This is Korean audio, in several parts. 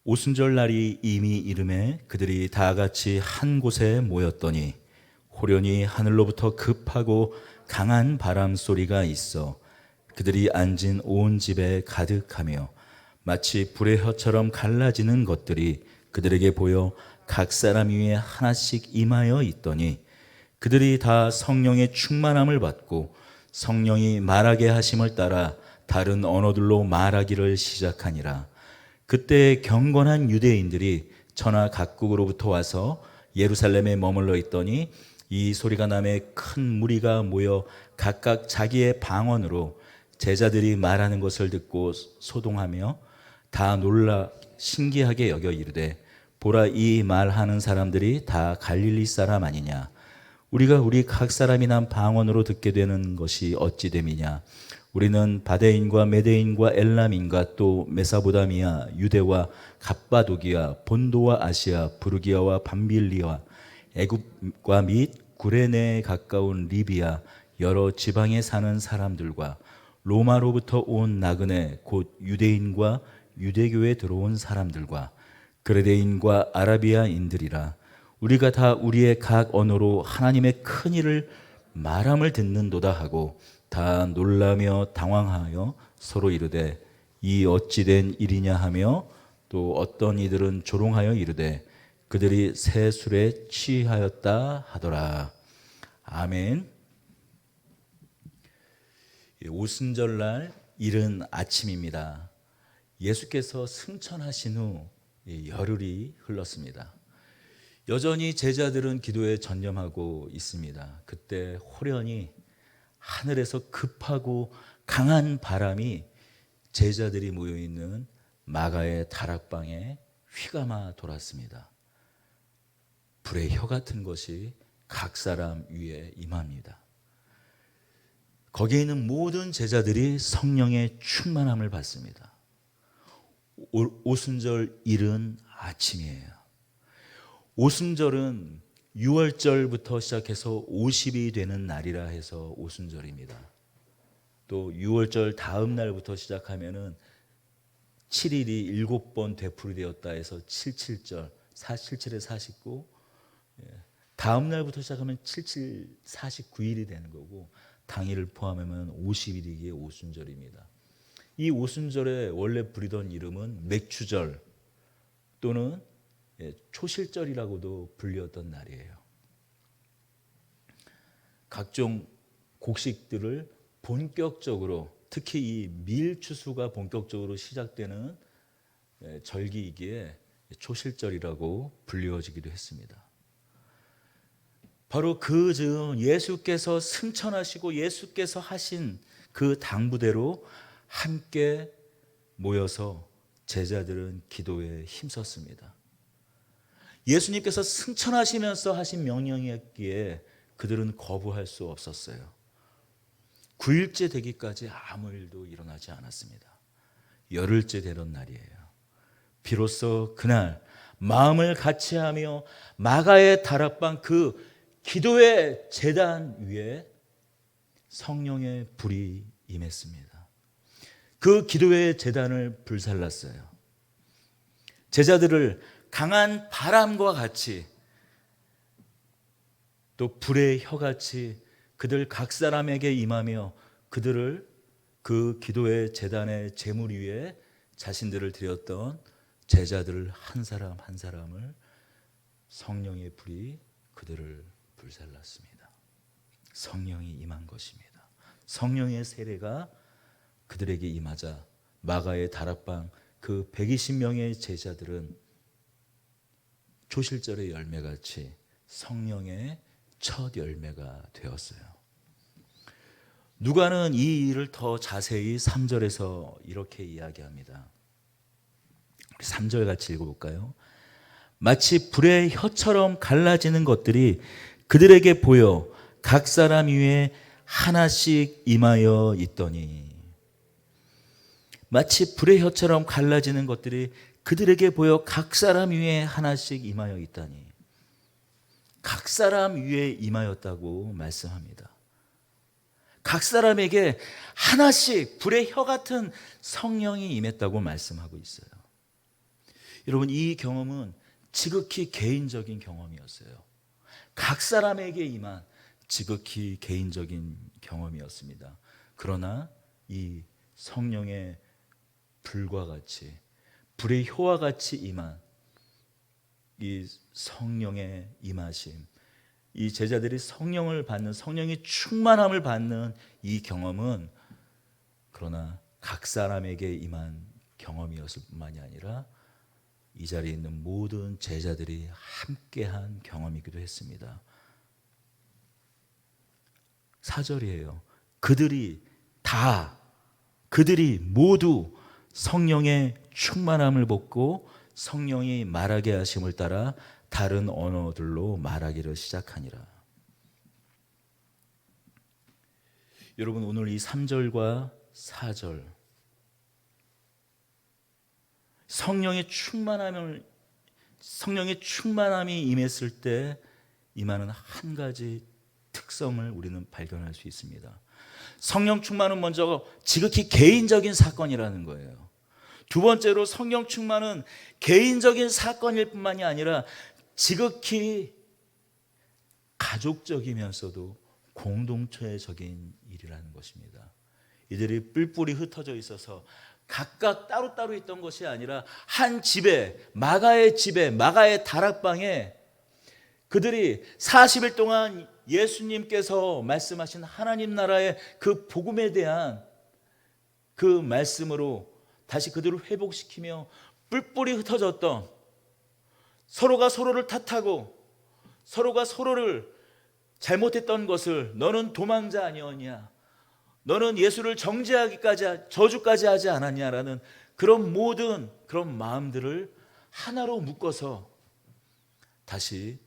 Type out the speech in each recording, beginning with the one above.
오순절 날이 이미 이름에 그들이 다 같이 한 곳에 모였더니 호련히 하늘로부터 급하고 강한 바람 소리가 있어 그들이 앉은 온 집에 가득하며 마치 불의 혀처럼 갈라지는 것들이 그들에게 보여 각 사람 위에 하나씩 임하여 있더니 그들이 다 성령의 충만함을 받고 성령이 말하게 하심을 따라 다른 언어들로 말하기를 시작하니라. 그때 경건한 유대인들이 천하 각국으로부터 와서 예루살렘에 머물러 있더니 이 소리가 나매 큰 무리가 모여 각각 자기의 방언으로 제자들이 말하는 것을 듣고 소동하며 다 놀라 신기하게 여겨 이르되 보라, 이 말하는 사람들이 다 갈릴리 사람 아니냐? 우리가 우리 각 사람이 난 방언으로 듣게 되는 것이 어찌 됨이냐? 우리는 바데인과 메데인과 엘람인과 또 메사보다미아, 유대와 갑바도기아, 본도와 아시아, 부르기아와 밤빌리아, 애굽과 및 구레네에 가까운 리비아, 여러 지방에 사는 사람들과 로마로부터 온 나그네 곧 유대인과 유대교에 들어온 사람들과 그레데인과 아라비아인들이라. 우리가 다 우리의 각 언어로 하나님의 큰 일을 말함을 듣는도다 하고 다 놀라며 당황하여 서로 이르되 이 어찌된 일이냐 하며 또 어떤 이들은 조롱하여 이르되 그들이 새 술에 취하였다 하더라. 아멘. 오순절날 이른 아침입니다. 예수께서 승천하신 후 열흘이 흘렀습니다. 여전히 제자들은 기도에 전념하고 있습니다. 그때 호련히 하늘에서 급하고 강한 바람이 제자들이 모여있는 마가의 다락방에 휘감아 돌았습니다. 불의 혀 같은 것이 각 사람 위에 임합니다. 거기에 있는 모든 제자들이 성령의 충만함을 받습니다. 오순절 이른 아침이에요. 오순절은 6월절부터 시작해서 50이 되는 날이라 해서 오순절입니다. 또 6월절 다음 날부터 시작하면은 7일이 7번 되풀이되었다 해서 77절, 77에 49, 다음 날부터 시작하면 77, 49일이 되는 거고 당일을 포함하면 50일이기에 오순절입니다. 이 오순절에 원래 부리던 이름은 맥추절 또는 초실절이라고도 불렸던 날이에요. 각종 곡식들을 본격적으로, 특히 이 밀추수가 본격적으로 시작되는 절기이기에 초실절이라고 불리워지기도 했습니다. 바로 그 즈음 예수께서 승천하시고 예수께서 하신 그 당부대로 함께 모여서 제자들은 기도에 힘썼습니다. 예수님께서 승천하시면서 하신 명령이었기에 그들은 거부할 수 없었어요. 9일째 되기까지 아무 일도 일어나지 않았습니다. 열흘째 되던 날이에요. 비로소 그날 마음을 같이하며 마가의 다락방 그 기도의 제단 위에 성령의 불이 임했습니다. 그 기도의 제단을 불살랐어요. 제자들을 강한 바람과 같이 또 불의 혀같이 그들 각 사람에게 임하며 그들을 그 기도의 제단의 제물 위에 자신들을 드렸던 제자들 한 사람 한 사람을 성령의 불이 그들을 불살랐습니다. 성령이 임한 것입니다. 성령의 세례가 그들에게 임하자 마가의 다락방 그 120명의 제자들은 초실절의 열매같이 성령의 첫 열매가 되었어요. 누가는 이 일을 더 자세히 3절에서 이렇게 이야기합니다. 3절 같이 읽어볼까요? 마치 불의 혀처럼 갈라지는 것들이 그들에게 보여 각 사람 위에 하나씩 임하여 있더니, 마치 불의 혀처럼 갈라지는 것들이 그들에게 보여 각 사람 위에 하나씩 임하여 있다니, 각 사람 위에 임하였다고 말씀합니다. 각 사람에게 하나씩 불의 혀 같은 성령이 임했다고 말씀하고 있어요. 여러분, 이 경험은 지극히 개인적인 경험이었어요. 각 사람에게 임한 지극히 개인적인 경험이었습니다. 그러나 이 성령의 불과 같이, 불의 효와 같이 임한 이 성령의 임하심, 이 제자들이 성령을 받는, 성령의 충만함을 받는 이 경험은 그러나 각 사람에게 임한 경험이었을 뿐만이 아니라 이 자리에 있는 모든 제자들이 함께한 경험이기도 했습니다. 4절이에요. 그들이 모두 성령의 충만함을 받고 성령이 말하게 하심을 따라 다른 언어들로 말하기를 시작하니라. 여러분, 오늘 이 3절과 4절, 성령의 충만함이 임했을 때 임하는 한 가지 특성을 우리는 발견할 수 있습니다. 성령 충만은 먼저 지극히 개인적인 사건이라는 거예요. 두 번째로 성령 충만은 개인적인 사건일 뿐만이 아니라 지극히 가족적이면서도 공동체적인 일이라는 것입니다. 이들이 뿔뿔이 흩어져 있어서 각각 따로따로 있던 것이 아니라 한 집에, 마가의 다락방에 그들이 40일 동안 예수님께서 말씀하신 하나님 나라의 그 복음에 대한 그 말씀으로 다시 그들을 회복시키며 뿔뿔이 흩어졌던, 서로가 서로를 탓하고 서로가 서로를 잘못했던 것을, 너는 도망자 아니었냐, 너는 예수를 저주까지 하지 않았냐라는 그런 모든 그런 마음들을 하나로 묶어서 다시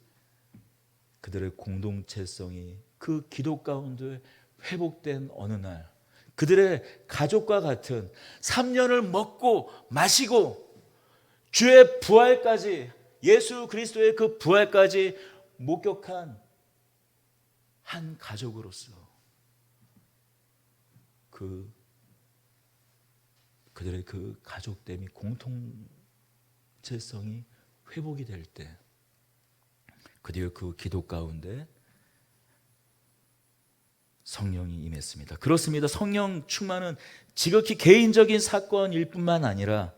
그들의 공동체성이 그 기도 가운데 회복된 어느 날, 그들의 가족과 같은 3년을 먹고 마시고 주의 부활까지, 예수 그리스도의 그 부활까지 목격한 한 가족으로서 그들의 그 가족됨이, 공통체성이 회복이 될 때 그들의 그 기도 가운데 성령이 임했습니다. 그렇습니다. 성령 충만은 지극히 개인적인 사건일 뿐만 아니라,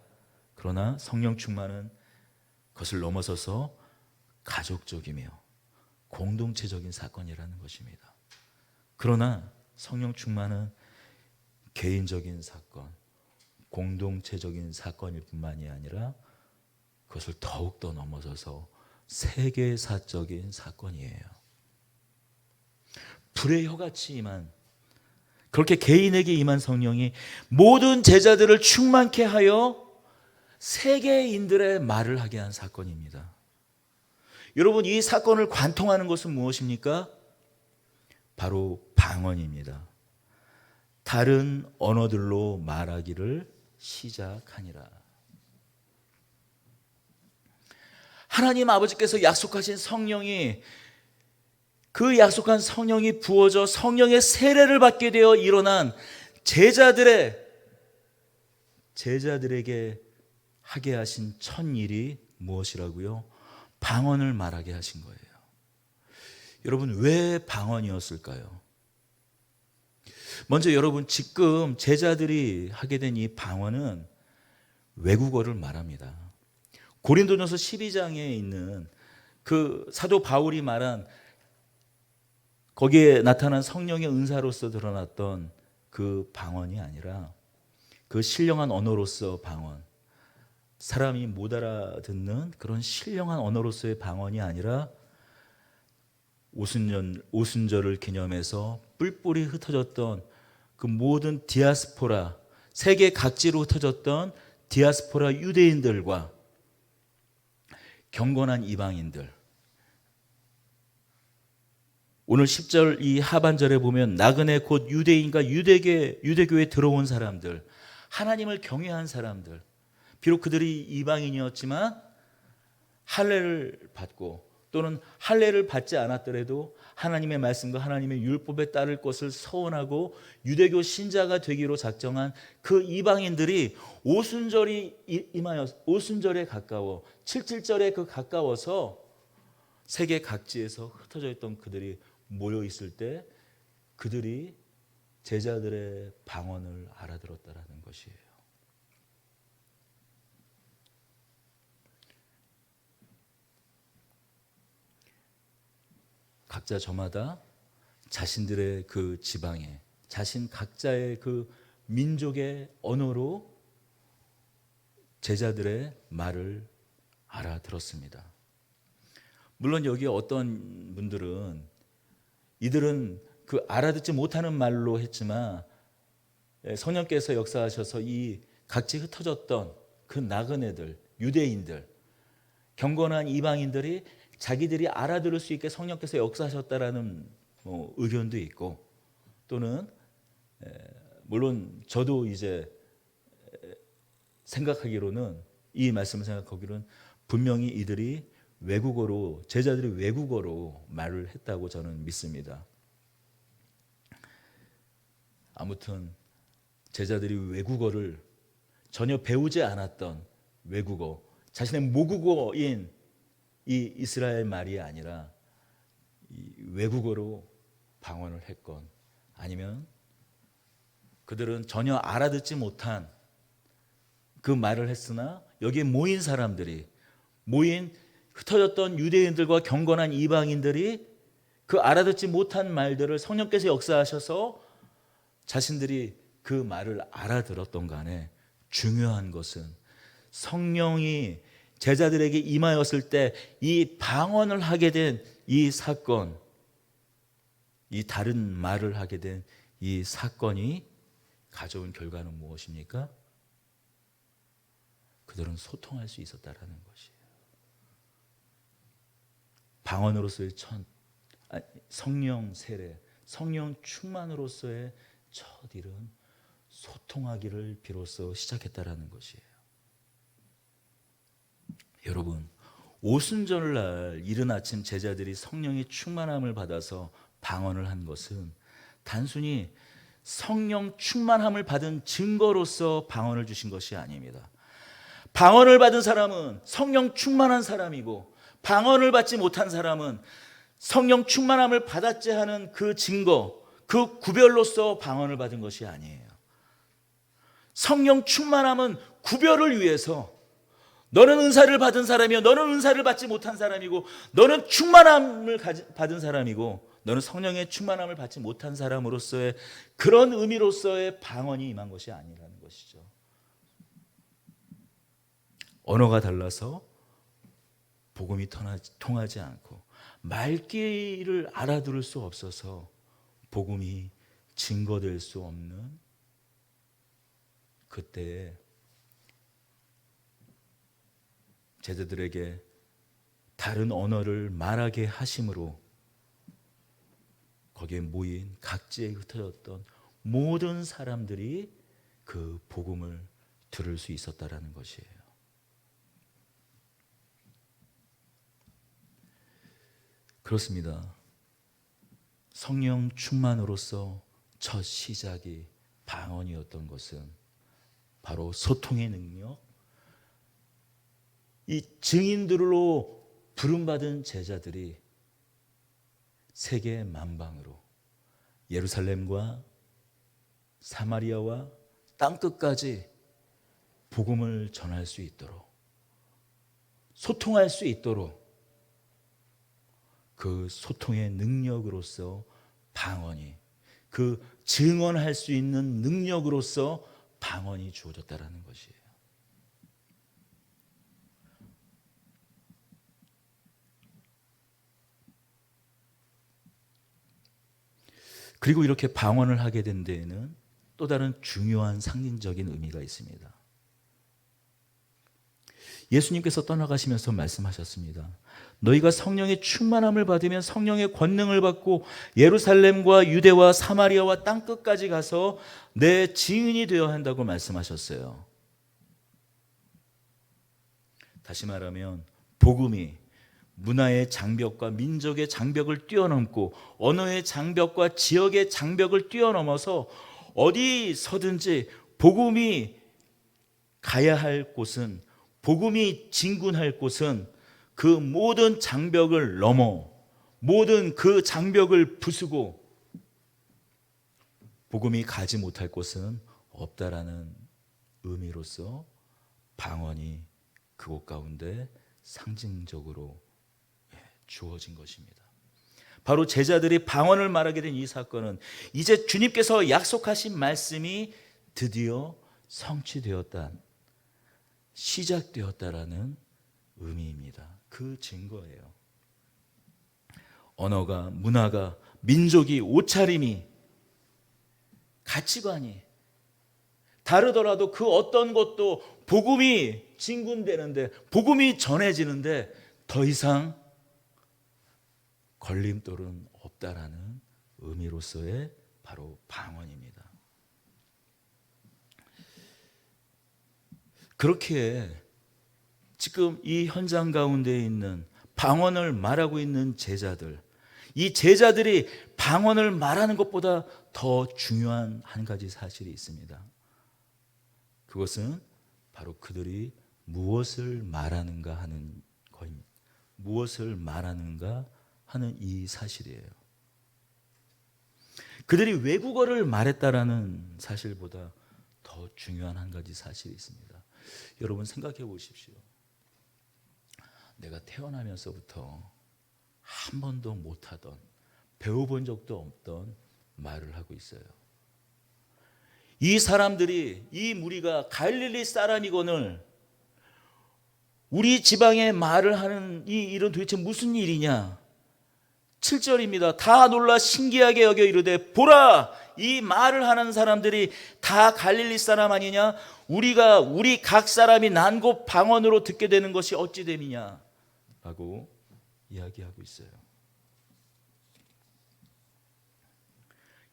그러나 성령 충만은 그것을 넘어서서 가족적이며 공동체적인 사건이라는 것입니다. 그러나 성령 충만은 개인적인 사건, 공동체적인 사건일 뿐만이 아니라 그것을 더욱더 넘어서서 세계사적인 사건이에요. 불의 혀같이 임한, 그렇게 개인에게 임한 성령이 모든 제자들을 충만케 하여 세계인들의 말을 하게 한 사건입니다. 여러분, 이 사건을 관통하는 것은 무엇입니까? 바로 방언입니다. 다른 언어들로 말하기를 시작하니라. 하나님 아버지께서 약속하신 성령이, 그 약속한 성령이 부어져 성령의 세례를 받게 되어 일어난 제자들에게 하게 하신 첫 일이 무엇이라고요? 방언을 말하게 하신 거예요. 여러분, 왜 방언이었을까요? 먼저 여러분, 지금 제자들이 하게 된 이 방언은 외국어를 말합니다. 고린도전서 12장에 있는 그 사도 바울이 말한, 거기에 나타난 성령의 은사로서 드러났던 그 방언이 아니라, 그 신령한 언어로서 방언, 사람이 못 알아듣는 그런 신령한 언어로서의 방언이 아니라, 오순절을 기념해서 뿔뿔이 흩어졌던 그 모든 디아스포라, 세계 각지로 흩어졌던 디아스포라 유대인들과 경건한 이방인들, 오늘 10절 이 하반절에 보면 나그네 곧 유대인과 유대교에 들어온 사람들, 하나님을 경외한 사람들, 비록 그들이 이방인이었지만 할례를 받고 또는 할례를 받지 않았더라도 하나님의 말씀과 하나님의 율법에 따를 것을 서원하고 유대교 신자가 되기로 작정한 그 이방인들이 오순절이 임하여 오순절에 가까워 7.7절에 그 가까워서 세계 각지에서 흩어져 있던 그들이 모여 있을 때 그들이 제자들의 방언을 알아들었다라는 것이에요. 각자 저마다 자신들의 그 지방에 자신 각자의 그 민족의 언어로 제자들의 말을 알아들었습니다. 물론 여기 어떤 분들은 이들은 그 알아듣지 못하는 말로 했지만 성령께서 역사하셔서 이 각지 흩어졌던 그 나그네들, 유대인들, 경건한 이방인들이 자기들이 알아들을 수 있게 성령께서 역사하셨다라는 의견도 있고, 또는 물론 저도 이제 생각하기로는 이 말씀을 생각하기로는 분명히 이들이 외국어로 제자들이 외국어로 말을 했다고 저는 믿습니다. 아무튼 제자들이 외국어를 전혀 배우지 않았던 외국어, 자신의 모국어인 이 이스라엘 말이 아니라 이 외국어로 방언을 했건, 아니면 그들은 전혀 알아듣지 못한 그 말을 했으나 여기에 모인 사람들이, 모인 흩어졌던 유대인들과 경건한 이방인들이 그 알아듣지 못한 말들을 성령께서 역사하셔서 자신들이 그 말을 알아들었던 간에 중요한 것은 성령이 제자들에게 임하였을 때 이 방언을 하게 된 이 사건, 이 다른 말을 하게 된 이 사건이 가져온 결과는 무엇입니까? 그들은 소통할 수 있었다라는 것이에요. 방언으로서의 성령 세례, 성령 충만으로서의 첫 일은 소통하기를 비로소 시작했다라는 것이에요. 여러분, 오순절날 이른 아침 제자들이 성령의 충만함을 받아서 방언을 한 것은 단순히 성령 충만함을 받은 증거로서 방언을 주신 것이 아닙니다. 방언을 받은 사람은 성령 충만한 사람이고, 방언을 받지 못한 사람은 성령 충만함을 받았지 하는 그 증거, 그 구별로서 방언을 받은 것이 아니에요. 성령 충만함은 구별을 위해서, 너는 은사를 받은 사람이요, 너는 은사를 받지 못한 사람이고, 너는 충만함을 받은 사람이고, 너는 성령의 충만함을 받지 못한 사람으로서의 그런 의미로서의 방언이 임한 것이 아니라는 것이죠. 언어가 달라서 복음이 통하지 않고 말귀를 알아들을 수 없어서 복음이 증거될 수 없는 그때에 제자들에게 다른 언어를 말하게 하심으로 거기에 모인 각지에 흩어졌던 모든 사람들이 그 복음을 들을 수 있었다라는 것이에요. 그렇습니다. 성령 충만으로서 첫 시작이 방언이었던 것은 바로 소통의 능력, 이 증인들로 부름받은 제자들이 세계 만방으로 예루살렘과 사마리아와 땅끝까지 복음을 전할 수 있도록, 소통할 수 있도록 그 소통의 능력으로서 방언이, 그 증언할 수 있는 능력으로서 방언이 주어졌다라는 것이에요. 그리고 이렇게 방언을 하게 된 데에는 또 다른 중요한 상징적인 의미가 있습니다. 예수님께서 떠나가시면서 말씀하셨습니다. 너희가 성령의 충만함을 받으면 성령의 권능을 받고 예루살렘과 유대와 사마리아와 땅끝까지 가서 내 증인이 되어야 한다고 말씀하셨어요. 다시 말하면 복음이 문화의 장벽과 민족의 장벽을 뛰어넘고 언어의 장벽과 지역의 장벽을 뛰어넘어서 어디서든지 복음이 가야 할 곳은, 복음이 진군할 곳은 그 모든 장벽을 넘어 모든 그 장벽을 부수고 복음이 가지 못할 곳은 없다라는 의미로서 방언이 그곳 가운데 상징적으로 주어진 것입니다. 바로 제자들이 방언을 말하게 된 이 사건은 이제 주님께서 약속하신 말씀이 드디어 성취되었다, 시작되었다라는 의미입니다. 그 증거예요. 언어가, 문화가, 민족이, 옷차림이, 가치관이 다르더라도 그 어떤 것도 복음이 진군되는데, 복음이 전해지는데 더 이상 걸림돌은 없다라는 의미로서의 바로 방언입니다. 그렇기에 지금 이 현장 가운데 있는 방언을 말하고 있는 제자들, 이 제자들이 방언을 말하는 것보다 더 중요한 한 가지 사실이 있습니다. 그것은 바로 그들이 무엇을 말하는가 하는 것입니다. 무엇을 말하는가 하는 이 사실이에요. 그들이 외국어를 말했다라는 사실보다 더 중요한 한 가지 사실이 있습니다. 여러분 생각해 보십시오. 내가 태어나면서부터 한 번도 못하던, 배워본 적도 없던 말을 하고 있어요. 이 사람들이, 이 무리가 갈릴리 사람이거늘 우리 지방에 말을 하는 이 일은 도대체 무슨 일이냐? 7절입니다. 다 놀라 신기하게 여겨 이르되 보라, 이 말을 하는 사람들이 다 갈릴리 사람 아니냐? 우리 각 사람이 난 곳 방언으로 듣게 되는 것이 어찌 됨이냐? 라고 이야기하고 있어요.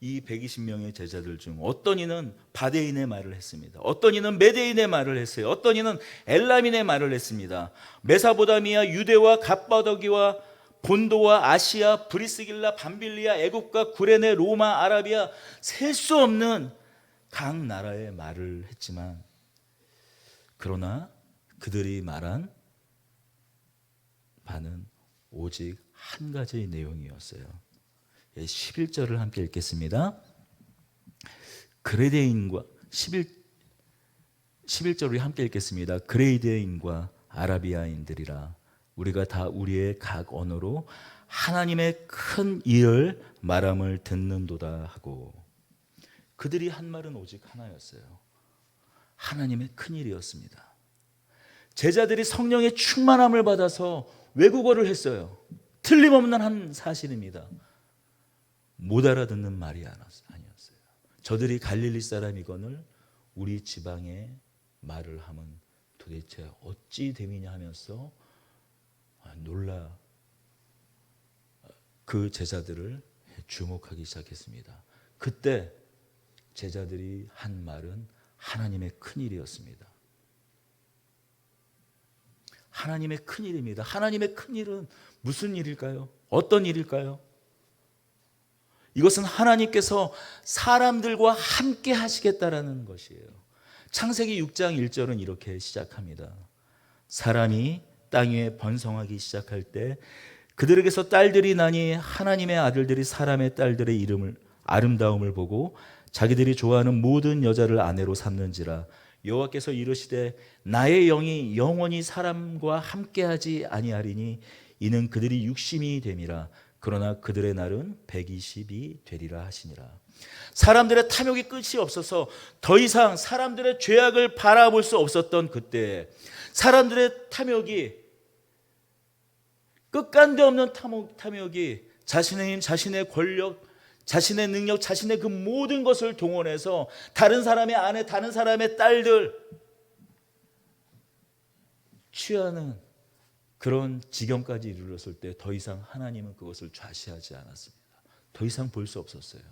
이 120명의 제자들 중 어떤 이는 바데인의 말을 했습니다. 어떤 이는 메데인의 말을 했어요. 어떤 이는 엘람인의 말을 했습니다. 메사보다미아, 유대와 갑바도기와 본도와 아시아, 브리스길라, 밤빌리아, 애국과 구레네, 로마, 아라비아, 셀 수 없는 각 나라의 말을 했지만, 그러나 그들이 말한 바는 오직 한 가지 내용이었어요. 11절을 함께 읽겠습니다. 그레데인과 11절을 함께 읽겠습니다. 그레데인과 아라비아인들이라 우리가 다 우리의 각 언어로 하나님의 큰 일을 말함을 듣는도다 하고, 그들이 한 말은 오직 하나였어요. 하나님의 큰 일이었습니다. 제자들이 성령의 충만함을 받아서 외국어를 했어요. 틀림없는 한 사실입니다. 못 알아듣는 말이 아니었어요. 저들이 갈릴리 사람이거늘 우리 지방에 말을 하면 도대체 어찌 됨이냐 하면서 놀라 그 제자들을 주목하기 시작했습니다. 그때 제자들이 한 말은 하나님의 큰일이었습니다. 하나님의 큰일입니다. 하나님의 큰일은 무슨 일일까요? 어떤 일일까요? 이것은 하나님께서 사람들과 함께 하시겠다라는 것이에요. 창세기 6장 1절은 이렇게 시작합니다. 사람이 땅 위에 번성하기 시작할 때 그들에게서 딸들이 나니 하나님의 아들들이 사람의 딸들의 아름다움을 보고 자기들이 좋아하는 모든 여자를 아내로 삼는지라. 여호와께서 이르시되 나의 영이 영원히 사람과 함께하지 아니하리니 이는 그들이 육심이 됨이라. 그러나 그들의 날은 120이 되리라 하시니라. 사람들의 탐욕이 끝이 없어서 더 이상 사람들의 죄악을 바라볼 수 없었던 그때, 사람들의 탐욕이, 끝간데 없는 탐욕이 자신의 힘, 자신의 권력, 자신의 능력, 자신의 그 모든 것을 동원해서 다른 사람의 아내, 다른 사람의 딸들 취하는 그런 지경까지 이르렀을 때 더 이상 하나님은 그것을 좌시하지 않았습니다. 더 이상 볼 수 없었어요.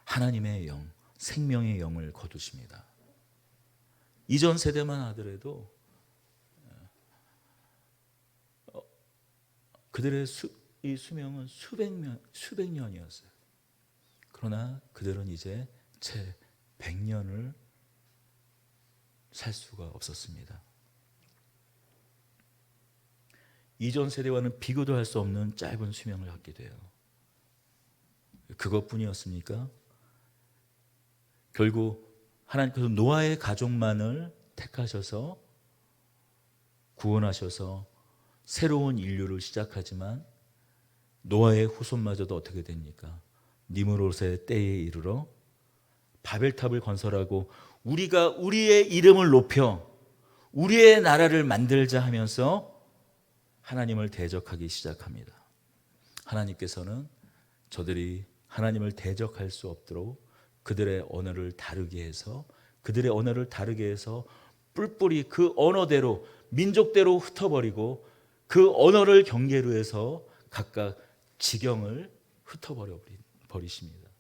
하나님의 영, 생명의 영을 거두십니다. 이전 세대만 하더라도 그들의 이 수명은 수백 년이었어요. 그러나 그들은 이제 채 100년을 살 수가 없었습니다. 이전 세대와는 비교도 할 수 없는 짧은 수명을 갖게 돼요. 그것뿐이었습니까? 결국 하나님께서 노아의 가족만을 택하셔서 구원하셔서 새로운 인류를 시작하지만 노아의 후손마저도 어떻게 됩니까? 니므롯의 때에 이르러 바벨탑을 건설하고 우리가 우리의 이름을 높여 우리의 나라를 만들자 하면서 하나님을 대적하기 시작합니다. 하나님께서는 저들이 하나님을 대적할 수 없도록 그들의 언어를 다르게 해서 뿔뿔이 그 언어대로 민족대로 흩어버리고 그 언어를 경계로 해서 각각 지경을 흩어버리십니다.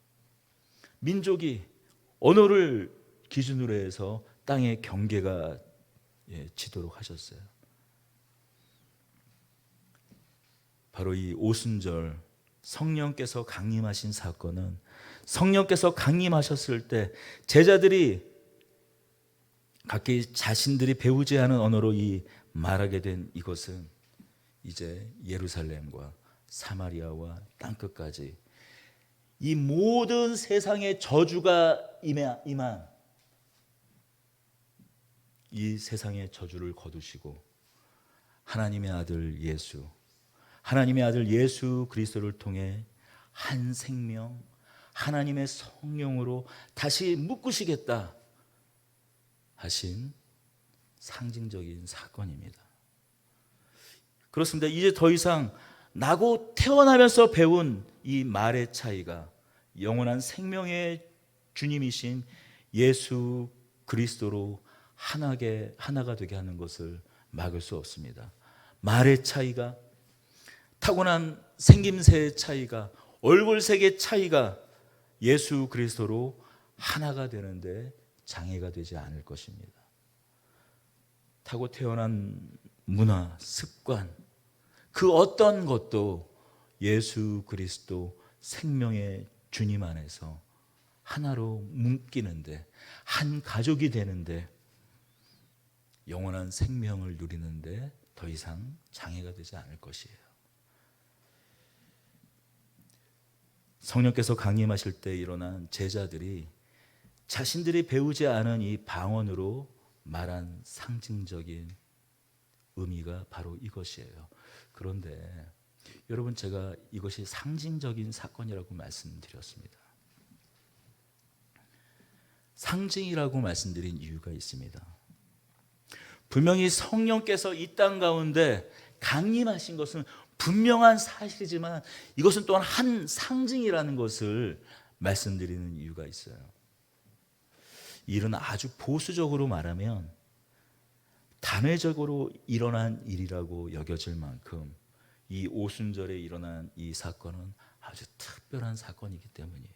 민족이 언어를 기준으로 해서 땅의 경계가 지도록 하셨어요. 바로 이 오순절 성령께서 강림하신 사건은 성령께서 강림하셨을 때 제자들이 각기 자신들이 배우지 않은 언어로 말하게 된 이것은 이제 예루살렘과 사마리아와 땅끝까지 이 모든 세상의 저주가 임한 이 세상의 저주를 거두시고 하나님의 아들 예수 그리스도를 통해 한 생명 하나님의 성령으로 다시 묶으시겠다 하신 상징적인 사건입니다. 그렇습니다. 이제 더 이상 나고 태어나면서 배운 이 말의 차이가 영원한 생명의 주님이신 예수 그리스도로 하나가 되게 하는 것을 막을 수 없습니다. 말의 차이가, 타고난 생김새의 차이가, 얼굴색의 차이가 예수 그리스도로 하나가 되는데 장애가 되지 않을 것입니다. 타고 태어난 문화, 습관, 그 어떤 것도 예수 그리스도 생명의 주님 안에서 하나로 묶이는데, 한 가족이 되는데, 영원한 생명을 누리는데 더 이상 장애가 되지 않을 것이에요. 성령께서 강림하실 때 일어난 제자들이 자신들이 배우지 않은 이 방언으로 말한 상징적인 의미가 바로 이것이에요. 그런데 여러분, 제가 이것이 상징적인 사건이라고 말씀드렸습니다. 상징이라고 말씀드린 이유가 있습니다. 분명히 성령께서 이 땅 가운데 강림하신 것은 분명한 사실이지만 이것은 또한 한 상징이라는 것을 말씀드리는 이유가 있어요. 일은 아주 보수적으로 말하면 단회적으로 일어난 일이라고 여겨질 만큼 이 오순절에 일어난 이 사건은 아주 특별한 사건이기 때문이에요.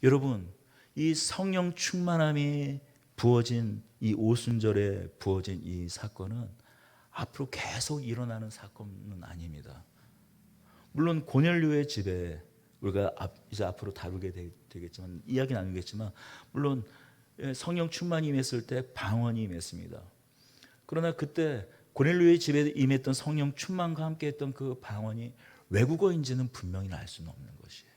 여러분, 이 성령 충만함이 부어진 이 오순절에 부어진 이 사건은 앞으로 계속 일어나는 사건은 아닙니다. 물론 고넬료의 집에 우리가 이제 앞으로 다루게 되겠지만, 이야기 나누겠지만, 물론 성령 충만이 임했을 때 방언이 임했습니다. 그러나 그때 고넬료의 집에 임했던 성령 충만과 함께했던 그 방언이 외국어인지는 분명히 알 수는 없는 것이에요.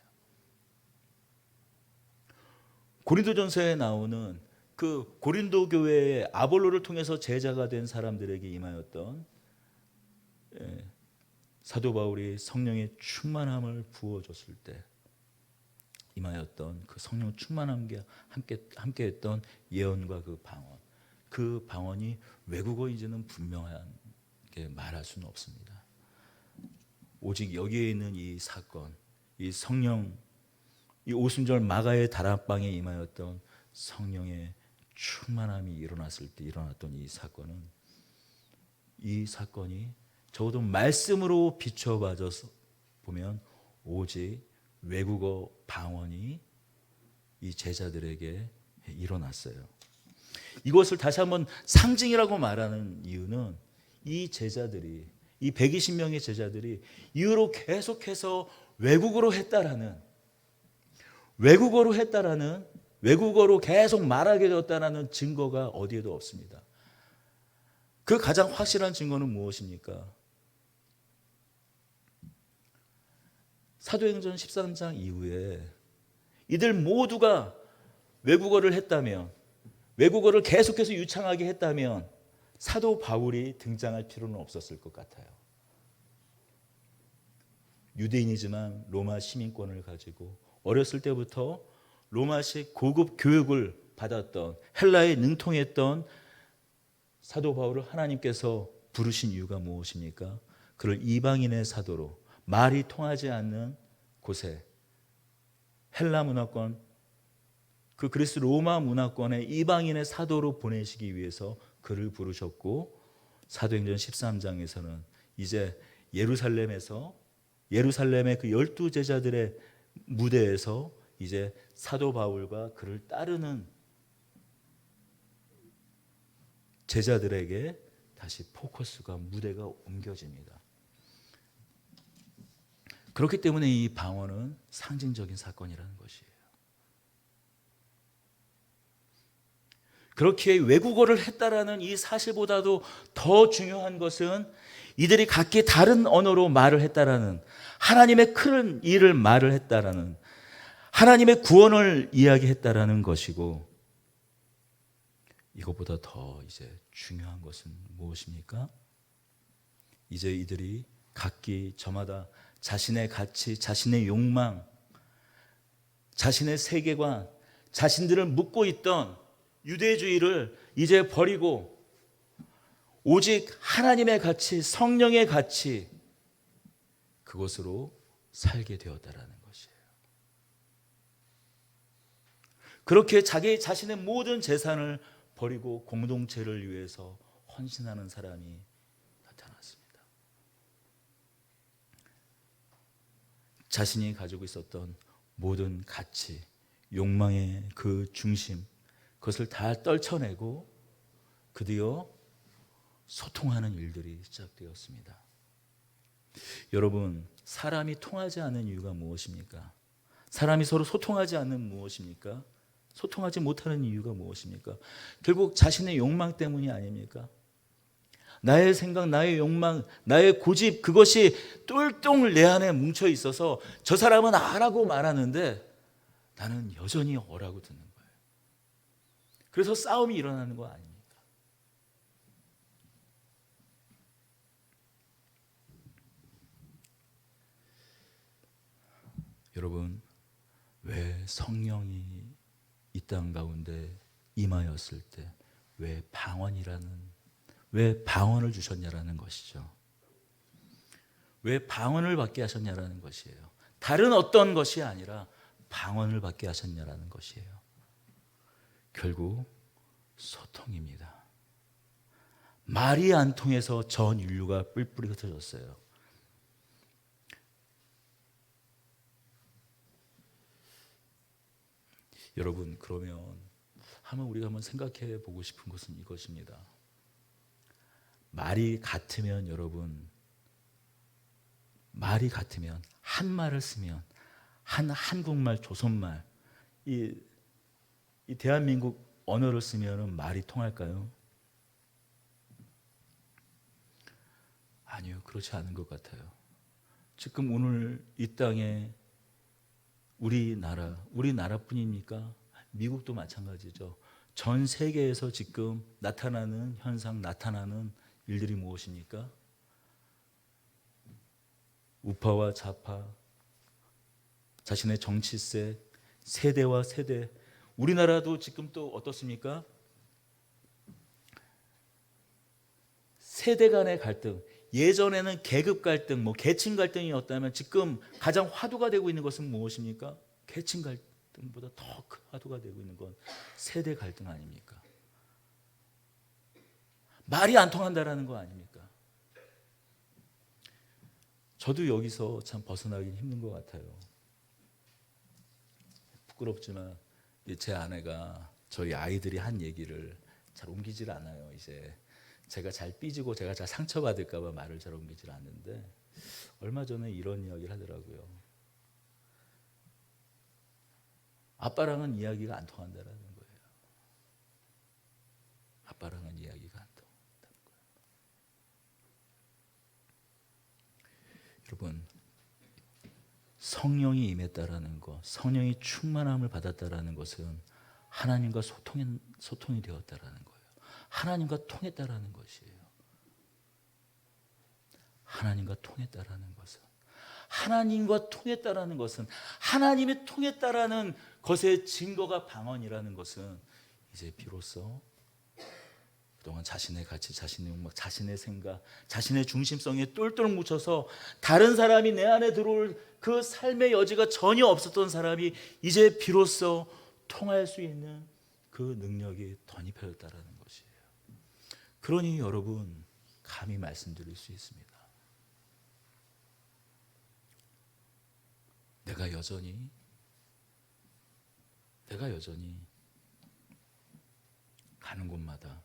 고린도전서에 나오는 그 고린도 교회의 아볼로를 통해서 제자가 된 사람들에게 임하였던 사도 바울이 성령의 충만함을 부어줬을 때 임하였던 그 성령 충만함과 함께했던 예언과 그 방언이 외국어인지는 분명하게 말할 수는 없습니다. 오직 여기에 있는 이 사건, 이 성령, 이 오순절 마가의 다락방에 임하였던 성령의 충만함이 일어났을 때 일어났던 이 사건이 적어도 말씀으로 비춰봐져서 보면 오직 외국어 방언이 이 제자들에게 일어났어요. 이것을 다시 한번 상징이라고 말하는 이유는 이 제자들이 이 120명의 제자들이 이후로 계속해서 외국어로 계속 말하게 되었다라는 증거가 어디에도 없습니다. 그 가장 확실한 증거는 무엇입니까? 사도행전 13장 이후에 이들 모두가 외국어를 했다면, 외국어를 계속해서 유창하게 했다면 사도 바울이 등장할 필요는 없었을 것 같아요. 유대인이지만 로마 시민권을 가지고 어렸을 때부터 로마식 고급 교육을 받았던, 헬라에 능통했던 사도 바울을 하나님께서 부르신 이유가 무엇입니까? 그를 이방인의 사도로, 말이 통하지 않는 곳에 헬라 문화권, 그 그리스 로마 문화권의 이방인의 사도로 보내시기 위해서 그를 부르셨고, 사도행전 13장에서는 이제 예루살렘의 그 12제자들의 무대에서 이제 사도 바울과 그를 따르는 제자들에게 다시 포커스가, 무대가 옮겨집니다. 그렇기 때문에 이 방언은 상징적인 사건이라는 것이에요. 그렇게 외국어를 했다라는 이 사실보다도 더 중요한 것은 이들이 각기 다른 언어로 말을 했다라는, 하나님의 큰 일을 말을 했다라는, 하나님의 구원을 이야기했다라는 것이고, 이것보다 더 이제 중요한 것은 무엇입니까? 이제 이들이 각기 저마다 자신의 가치, 자신의 욕망, 자신의 세계관, 자신들을 묻고 있던 유대주의를 이제 버리고 오직 하나님의 가치, 성령의 가치, 그것으로 살게 되었다라는 것이에요. 그렇게 자기 자신의 모든 재산을 버리고 공동체를 위해서 헌신하는 사람이 나타났습니다. 자신이 가지고 있었던 모든 가치, 욕망의 그 중심, 그것을 다 떨쳐내고 드디어 소통하는 일들이 시작되었습니다. 여러분, 사람이 통하지 않는 이유가 무엇입니까? 사람이 서로 소통하지 않는 무엇입니까? 소통하지 못하는 이유가 무엇입니까? 결국 자신의 욕망 때문이 아닙니까? 나의 생각, 나의 욕망, 나의 고집, 그것이 똘똘 내 안에 뭉쳐 있어서 저 사람은 아라고 말하는데 나는 여전히 어라고 듣는 거예요. 그래서 싸움이 일어나는 거 아닙니까? 여러분, 왜 성령이 이 땅 가운데 임하였을 때 왜 방언을 주셨냐라는 것이죠. 왜 방언을 받게 하셨냐라는 것이에요. 다른 어떤 것이 아니라 방언을 받게 하셨냐라는 것이에요. 결국 소통입니다. 말이 안 통해서 전 인류가 뿔뿔이 흩어졌어요. 여러분, 그러면 우리가 한번 생각해 보고 싶은 것은 이것입니다. 말이 같으면, 여러분, 말이 같으면, 한 말을 쓰면, 한국말, 조선말, 이 대한민국 언어를 쓰면 말이 통할까요? 아니요, 그렇지 않은 것 같아요. 지금 오늘 이 땅에 우리나라뿐입니까? 미국도 마찬가지죠. 전 세계에서 지금 나타나는 현상, 나타나는 일들이 무엇입니까? 우파와 좌파, 자신의 정치색, 세대와 세대. 우리나라도 지금 또 어떻습니까? 세대 간의 갈등. 예전에는 계급 갈등, 계층 갈등이었다면 지금 가장 화두가 되고 있는 것은 무엇입니까? 계층 갈등보다 더 큰 화두가 되고 있는 건 세대 갈등 아닙니까? 말이 안 통한다라는 거 아닙니까? 저도 여기서 참 벗어나기 힘든 것 같아요. 부끄럽지만 제 아내가 저희 아이들이 한 얘기를 잘 옮기질 않아요. 이제 제가 잘 삐지고 제가 잘 상처받을까 봐 말을 잘 옮기질 않는데 얼마 전에 이런 이야기를 하더라고요. 아빠랑은 이야기가 안 통한다라는 거예요. 아빠랑은 이야기가 안 통한다는 거예요. 여러분, 성령이 임했다라는 것, 성령이 충만함을 받았다라는 것은 하나님과 소통이 되었다라는 거예요. 하나님과 통했다라는 것이에요. 하나님과 통했다라는 것은, 하나님과 통했다라는 것은, 하나님이 통했다라는 것의 증거가 방언이라는 것은 이제 비로소 그동안 자신의 가치, 자신의 욕망, 자신의 생각, 자신의 중심성에 똘똘 묻혀서 다른 사람이 내 안에 들어올 그 삶의 여지가 전혀 없었던 사람이 이제 비로소 통할 수 있는 그 능력이 덧입혀졌다라는 것이에요. 그러니 여러분, 감히 말씀드릴 수 있습니다. 내가 여전히 가는 곳마다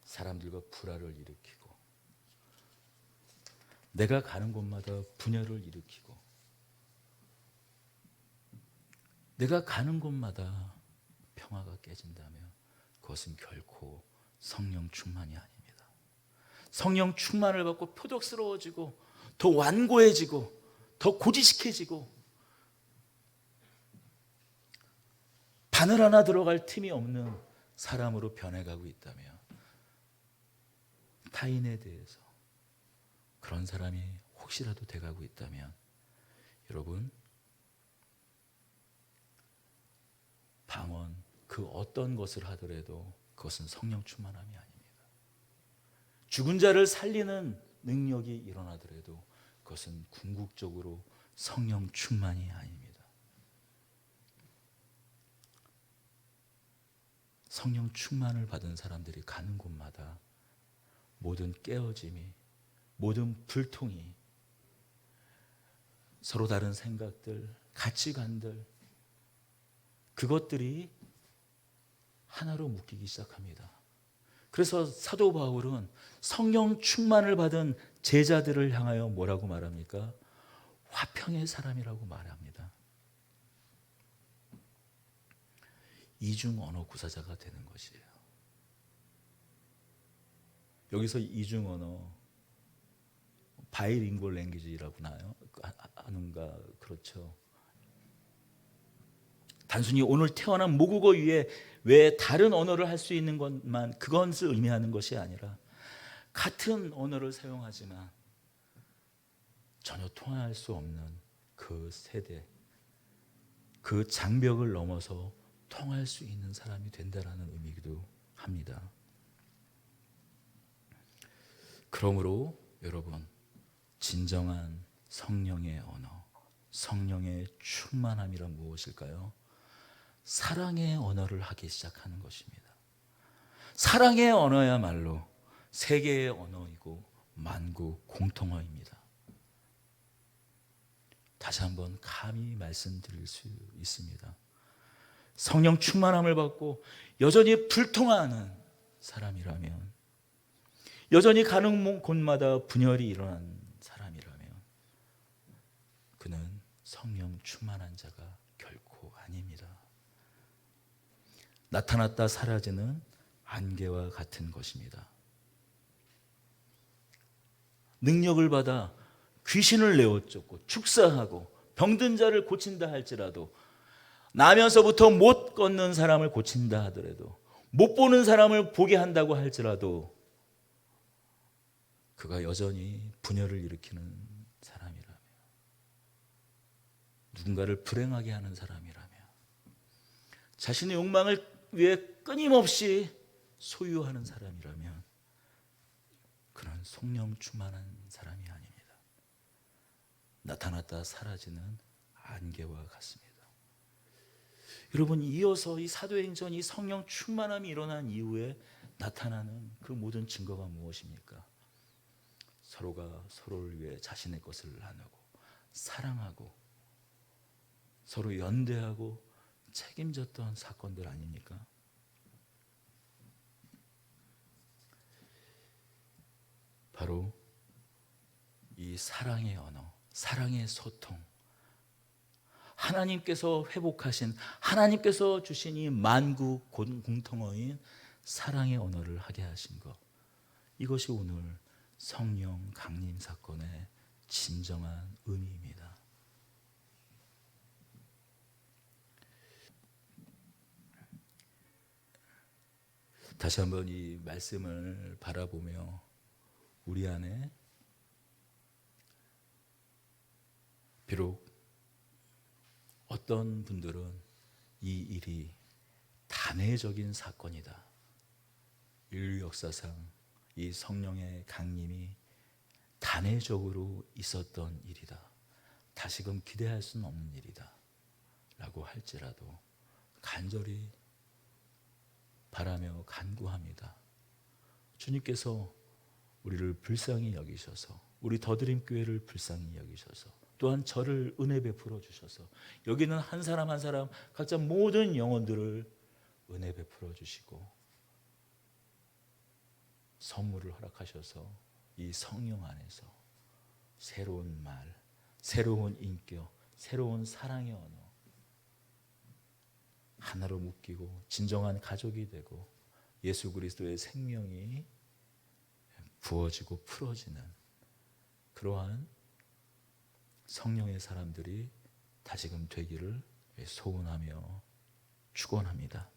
사람들과 불화를 일으키고, 내가 가는 곳마다 분열을 일으키고, 내가 가는 곳마다 평화가 깨진다면 그것은 결코 성령 충만이 아닙니다. 성령 충만을 받고 표독스러워지고 더 완고해지고 더 고지식해지고 바늘 하나 들어갈 틈이 없는 사람으로 변해가고 있다면, 타인에 대해서 그런 사람이 혹시라도 돼가고 있다면, 여러분, 방언 그 어떤 것을 하더라도 그것은 성령 충만함이 아닙니다. 죽은 자를 살리는 능력이 일어나더라도 그것은 궁극적으로 성령 충만이 아닙니다. 성령 충만을 받은 사람들이 가는 곳마다 모든 깨어짐이, 모든 불통이, 서로 다른 생각들, 가치관들, 그것들이 하나로 묶이기 시작합니다. 그래서 사도 바울은 성령 충만을 받은 제자들을 향하여 뭐라고 말합니까? 화평의 사람이라고 말합니다. 이중 언어 구사자가 되는 것이에요. 여기서 이중 언어, 바이링구얼 랭귀지라고 하는가, 그렇죠. 단순히 오늘 태어난 모국어 위에 왜 다른 언어를 할 수 있는 것만 그것을 의미하는 것이 아니라 같은 언어를 사용하지만 전혀 통할 수 없는 그 세대, 그 장벽을 넘어서 통할 수 있는 사람이 된다라는 의미이기도 합니다. 그러므로 여러분, 진정한 성령의 언어, 성령의 충만함이란 무엇일까요? 사랑의 언어를 하기 시작하는 것입니다. 사랑의 언어야말로 세계의 언어이고 만국 공통어입니다. 다시 한번 감히 말씀드릴 수 있습니다. 성령 충만함을 받고 여전히 불통하는 사람이라면, 여전히 가는 곳마다 분열이 일어난 사람이라면 그는 성령 충만한 자가 결코 아닙니다. 나타났다 사라지는 안개와 같은 것입니다. 능력을 받아 귀신을 내어쫓고 축사하고 병든 자를 고친다 할지라도, 나면서부터 못 걷는 사람을 고친다 하더라도, 못 보는 사람을 보게 한다고 할지라도 그가 여전히 분열을 일으키는 사람이라며, 누군가를 불행하게 하는 사람이라며, 자신의 욕망을 위해 끊임없이 소유하는 사람이라면 그는 성령 충만한 사람이 아닙니다. 나타났다 사라지는 안개와 같습니다. 여러분, 이어서 이 사도행전, 이 성령 충만함이 일어난 이후에 나타나는 그 모든 증거가 무엇입니까? 서로가 서로를 위해 자신의 것을 나누고 사랑하고 서로 연대하고 책임졌던 사건들 아닙니까? 바로 이 사랑의 언어, 사랑의 소통, 하나님께서 회복하신, 하나님께서 주신 이 만국 공통어인 사랑의 언어를 하게 하신 것, 이것이 오늘 성령 강림 사건의 진정한 의미입니다. 다시 한번 이 말씀을 바라보며 우리 안에 비록 어떤 분들은 이 일이 단회적인 사건이다, 인류 역사상 이 성령의 강림이 단회적으로 있었던 일이다, 다시금 기대할 수는 없는 일이다 라고 할지라도 간절히 바라며 간구합니다. 주님께서 우리를 불쌍히 여기셔서, 우리 더드림 교회를 불쌍히 여기셔서, 또한 저를 은혜 베풀어 주셔서 여기는 한 사람 한 사람 각자 모든 영혼들을 은혜 베풀어 주시고 선물을 허락하셔서 이 성령 안에서 새로운 말, 새로운 인격, 새로운 사랑의 언어, 하나로 묶이고 진정한 가족이 되고 예수 그리스도의 생명이 부어지고 풀어지는 그러한 성령의 사람들이 다시금 되기를 소원하며 축원합니다.